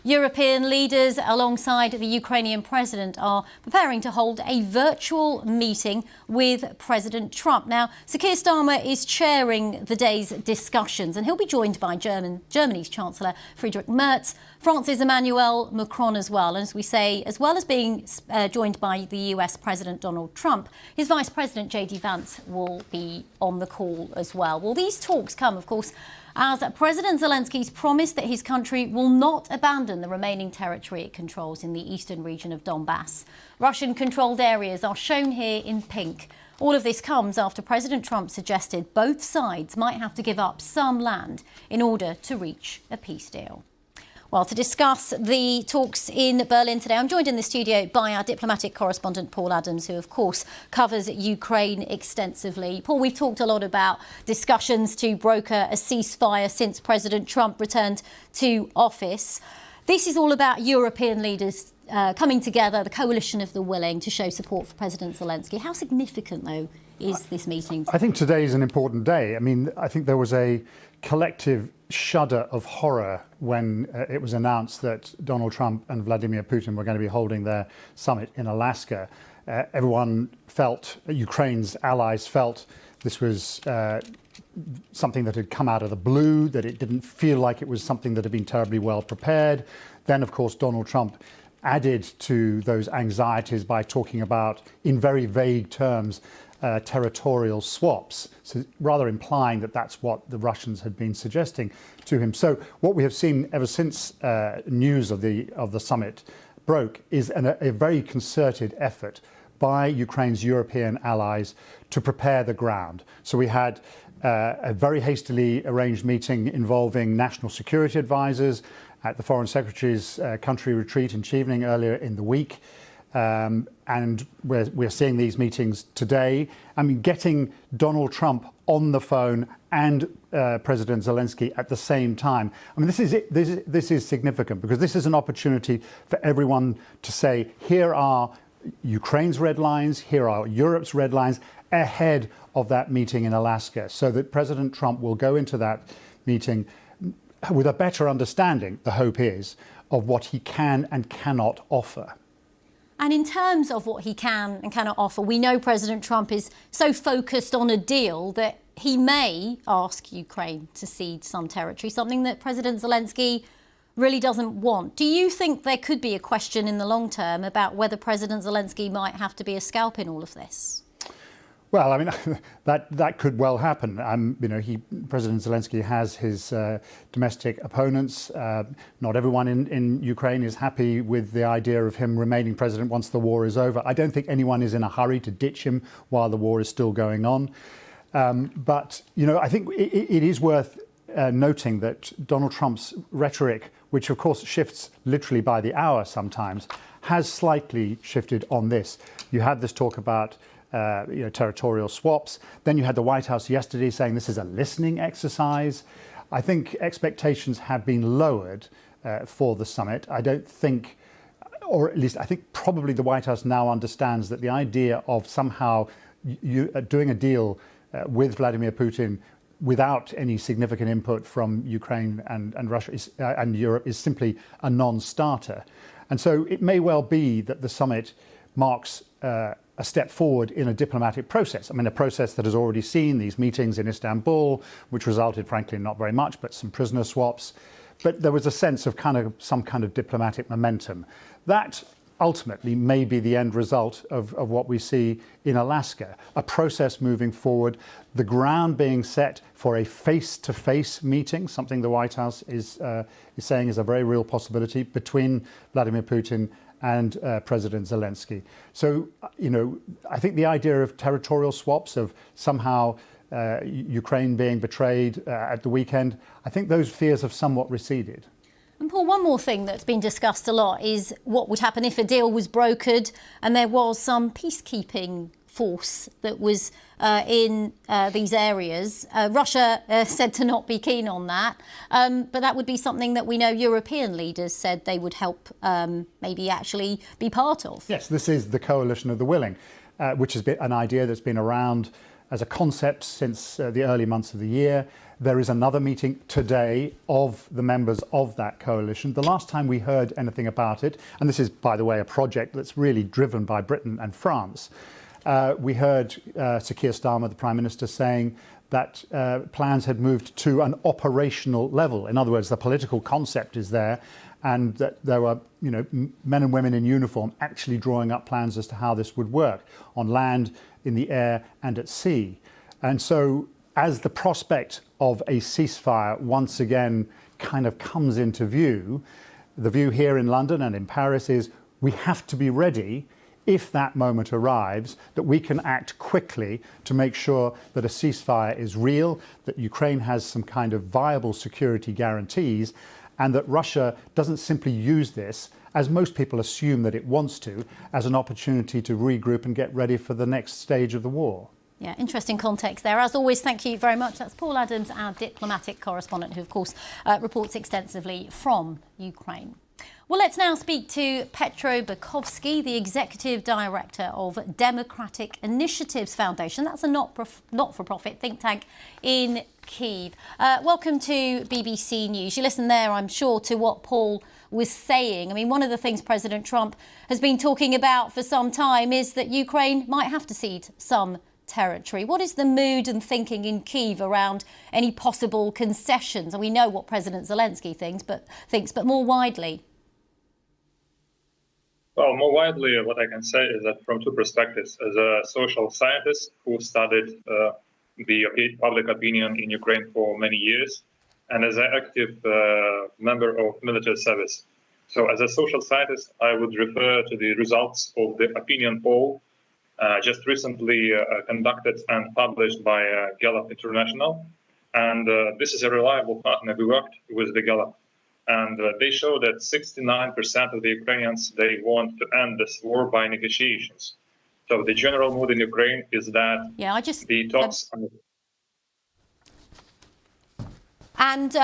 European leaders, alongside the Ukrainian president, are preparing to hold a virtual meeting with President Trump. Now, Sir Keir Starmer is chairing the day's discussions, and he'll be joined by Germany's Chancellor Friedrich Merz, France's Emmanuel Macron as well. And as we say, as well as being joined by the US President Donald Trump, his Vice President J.D. Vance will be on the call as well. Well, these talks come, of course, as President Zelensky's promised that his country will not abandon the remaining territory it controls in the eastern region of Donbas. Russian-controlled areas are shown here in pink. All of this comes after President Trump suggested both sides might have to give up some land in order to reach a peace deal. Well, to discuss the talks in Berlin today, I'm joined in the studio by our diplomatic correspondent, Paul Adams, who, of course, covers Ukraine extensively. Paul, we've talked a lot about discussions to broker a ceasefire since President Trump returned to office. This is all about European leaders coming together, the coalition of the willing, to show support for President Zelensky. How significant, though, is this meeting? I think today is an important day. I mean, I think there was a collective shudder of horror when it was announced that Donald Trump and Vladimir Putin were going to be holding their summit in Alaska. Everyone felt, Ukraine's allies felt, this was something that had come out of the blue, that it didn't feel like it was something that had been terribly well prepared. Then, of course, Donald Trump added to those anxieties by talking about, in very vague terms, territorial swaps, so rather implying that that's what the Russians had been suggesting to him. So what we have seen ever since news of the summit broke is a very concerted effort by Ukraine's European allies to prepare the ground. So we had a very hastily arranged meeting involving national security advisors at the Foreign Secretary's country retreat in Chevening earlier in the week. And we're seeing these meetings today. I mean, getting Donald Trump on the phone and President Zelensky at the same time. I mean, this is significant because this is an opportunity for everyone to say, here are Ukraine's red lines, here are Europe's red lines, ahead of that meeting in Alaska, so that President Trump will go into that meeting with a better understanding, the hope is, of what he can and cannot offer. And in terms of what he can and cannot offer, we know President Trump is so focused on a deal that he may ask Ukraine to cede some territory, something that President Zelensky really doesn't want. Do you think there could be a question in the long term about whether President Zelensky might have to be a scalp in all of this? Well, I mean, that could well happen. You know, President Zelensky has his domestic opponents. Not everyone in Ukraine is happy with the idea of him remaining president once the war is over. I don't think anyone is in a hurry to ditch him while the war is still going on. But, you know, I think it is worth noting that Donald Trump's rhetoric, which of course shifts literally by the hour sometimes, has slightly shifted on this. You had this talk about territorial swaps. Then you had the White House yesterday saying this is a listening exercise. I think expectations have been lowered for the summit. I don't think, or at least I think probably the White House now understands that the idea of somehow doing a deal with Vladimir Putin without any significant input from Ukraine and Russia and Europe is simply a non-starter. And so it may well be that the summit marks a step forward in a diplomatic process. I mean, a process that has already seen these meetings in Istanbul, which resulted, frankly, in not very much, but some prisoner swaps. But there was a sense of some kind of diplomatic momentum. That ultimately may be the end result of what we see in Alaska, a process moving forward, the ground being set for a face-to-face meeting, something the White House is saying is a very real possibility between Vladimir Putin and President Zelensky. So, you know, I think the idea of territorial swaps, of somehow Ukraine being betrayed at the weekend, I think those fears have somewhat receded. And Paul, one more thing that's been discussed a lot is what would happen if a deal was brokered and there was some peacekeeping force that was in these areas. Russia said to not be keen on that, but that would be something that we know European leaders said they would help maybe actually be part of. Yes, this is the coalition of the willing, which has been an idea that's been around as a concept since the early months of the year. There is another meeting today of the members of that coalition. The last time we heard anything about it, and this is, by the way, a project that's really driven by Britain and France, we heard Sir Keir Starmer, the Prime Minister, saying that plans had moved to an operational level. In other words, the political concept is there, and that there were, men and women in uniform actually drawing up plans as to how this would work on land, in the air, and at sea. And so, as the prospect of a ceasefire once again kind of comes into view, the view here in London and in Paris is we have to be ready, if that moment arrives, that we can act quickly to make sure that a ceasefire is real, that Ukraine has some kind of viable security guarantees, and that Russia doesn't simply use this, as most people assume that it wants to, as an opportunity to regroup and get ready for the next stage of the war. Yeah, interesting context there. As always, thank you very much. That's Paul Adams, our diplomatic correspondent, who, of course, reports extensively from Ukraine. Well, let's now speak to Petro Bukovsky, the Executive Director of Democratic Initiatives Foundation. That's a not-for-profit think tank in Kyiv. Welcome to BBC News. You listen there, I'm sure, to what Paul was saying. I mean, one of the things President Trump has been talking about for some time is that Ukraine might have to cede some territory. What is the mood and thinking in Kyiv around any possible concessions? And we know what President Zelensky thinks, but more widely. Well, more widely, what I can say is that from two perspectives, as a social scientist who studied the public opinion in Ukraine for many years, and as an active member of military service. So as a social scientist, I would refer to the results of the opinion poll just recently conducted and published by Gallup International. And this is a reliable partner. We worked with the Gallup. And they show that 69% of the Ukrainians, they want to end this war by negotiations. So the general mood in Ukraine is that the talks... And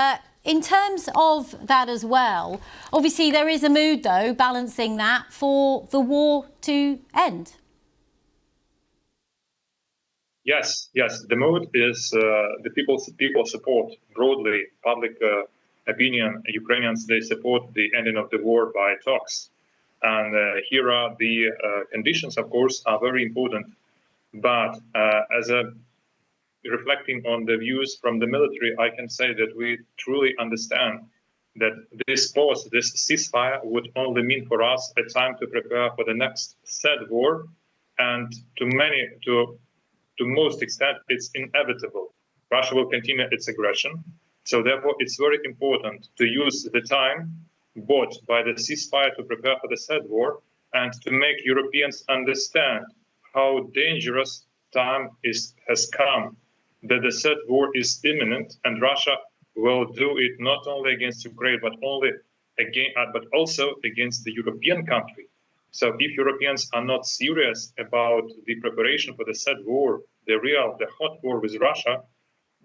in terms of that as well, obviously there is a mood, though, balancing that for the war to end. Yes. The mood is the people support broadly public opinion. Ukrainians, they support the ending of the war by talks. And here are the conditions, of course, are very important. But as a reflecting on the views from the military, I can say that we truly understand that this pause, this ceasefire would only mean for us a time to prepare for the next sad war. And to most extent, it's inevitable. Russia will continue its aggression. So therefore, it's very important to use the time bought by the ceasefire to prepare for the sad war and to make Europeans understand how dangerous time has come, that the sad war is imminent, and Russia will do it not only against Ukraine, but also against the European country. So if Europeans are not serious about the preparation for the sad war, the hot war with Russia,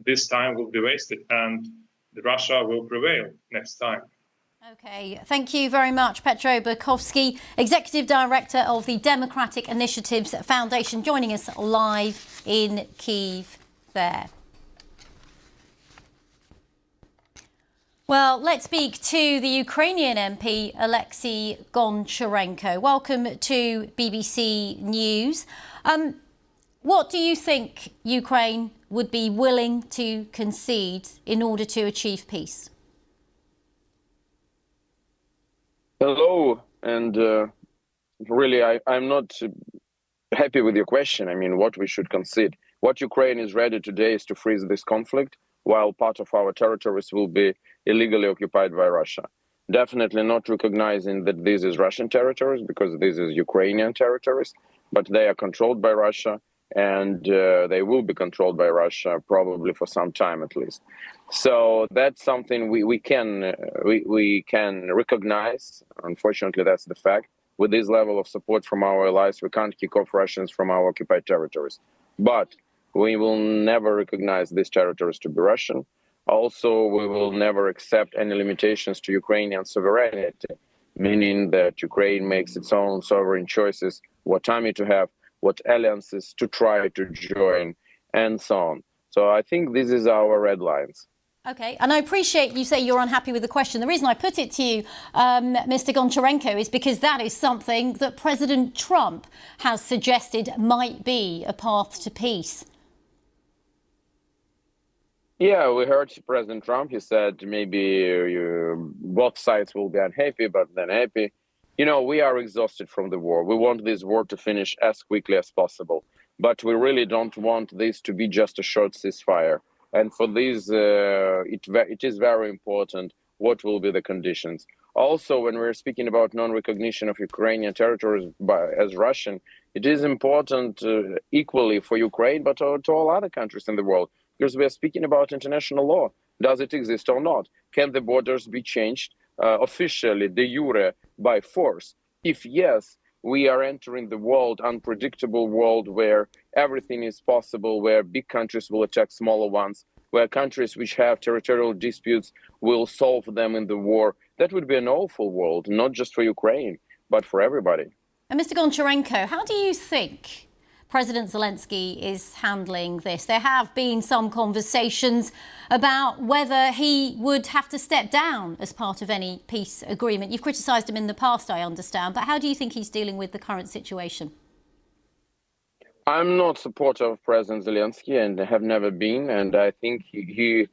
this time will be wasted and Russia will prevail next time. OK, thank you very much, Petro Bukovsky, Executive Director of the Democratic Initiatives Foundation, joining us live in Kyiv there. Well, let's speak to the Ukrainian MP, Alexei Goncharenko. Welcome to BBC News. What do you think Ukraine would be willing to concede in order to achieve peace? Hello, and really, I'm not happy with your question. I mean, what we should concede. What Ukraine is ready today is to freeze this conflict, while part of our territories will be illegally occupied by Russia. Definitely not recognizing that this is Russian territories, because this is Ukrainian territories, but they are controlled by Russia, and they will be controlled by Russia probably for some time at least. So that's something we can recognize. Unfortunately, that's the fact. With this level of support from our allies, we can't kick off Russians from our occupied territories. But we will never recognize these territories to be Russian. Also, we will never accept any limitations to Ukrainian sovereignty, meaning that Ukraine makes its own sovereign choices, what army to have, what alliances to try to join, and so on. So I think this is our red lines. OK, and I appreciate you say you're unhappy with the question. The reason I put it to you, Mr. Goncharenko, is because that is something that President Trump has suggested might be a path to peace. Yeah, we heard President Trump. He said maybe both sides will be unhappy, but then happy. You know, we are exhausted from the war. We want this war to finish as quickly as possible. But we really don't want this to be just a short ceasefire. And for this, it is very important what will be the conditions. Also, when we're speaking about non-recognition of Ukrainian territories as Russian, it is important equally for Ukraine, but to all other countries in the world. Because we are speaking about international law. Does it exist or not? Can the borders be changed officially, de jure, by force? If yes, we are entering the world, unpredictable world where everything is possible, where big countries will attack smaller ones, where countries which have territorial disputes will solve them in the war. That would be an awful world, not just for Ukraine, but for everybody. And Mr. Goncharenko, how do you think President Zelensky is handling this? There have been some conversations about whether he would have to step down as part of any peace agreement. You've criticised him in the past, I understand, but how do you think he's dealing with the current situation? I'm not a supporter of President Zelensky and have never been, and I think he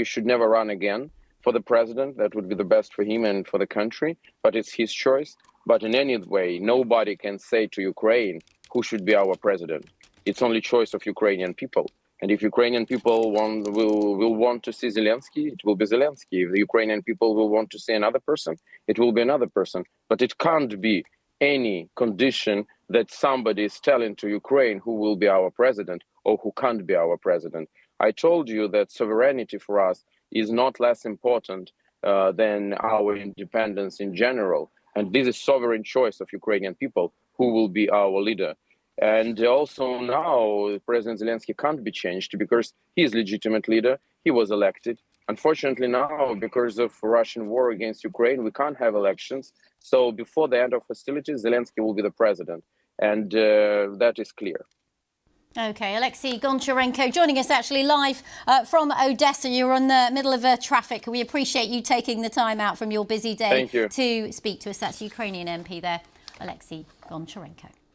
should never run again for the president. That would be the best for him and for the country, but it's his choice. But in any way, nobody can say to Ukraine who should be our president. It's only choice of Ukrainian people. And if Ukrainian people will want to see Zelensky, it will be Zelensky. If the Ukrainian people will want to see another person, it will be another person. But it can't be any condition that somebody is telling to Ukraine who will be our president or who can't be our president. I told you that sovereignty for us is not less important than our independence in general. And this is sovereign choice of Ukrainian people who will be our leader. And also now President Zelensky can't be changed because he is legitimate leader. He was elected. Unfortunately now, because of Russian war against Ukraine, we can't have elections. So before the end of hostilities, Zelensky will be the president. And that is clear. OK, Alexei Goncharenko joining us actually live from Odessa. You're in the middle of traffic. We appreciate you taking the time out from your busy day to speak to us. That's Ukrainian MP there, Alexei Goncharenko.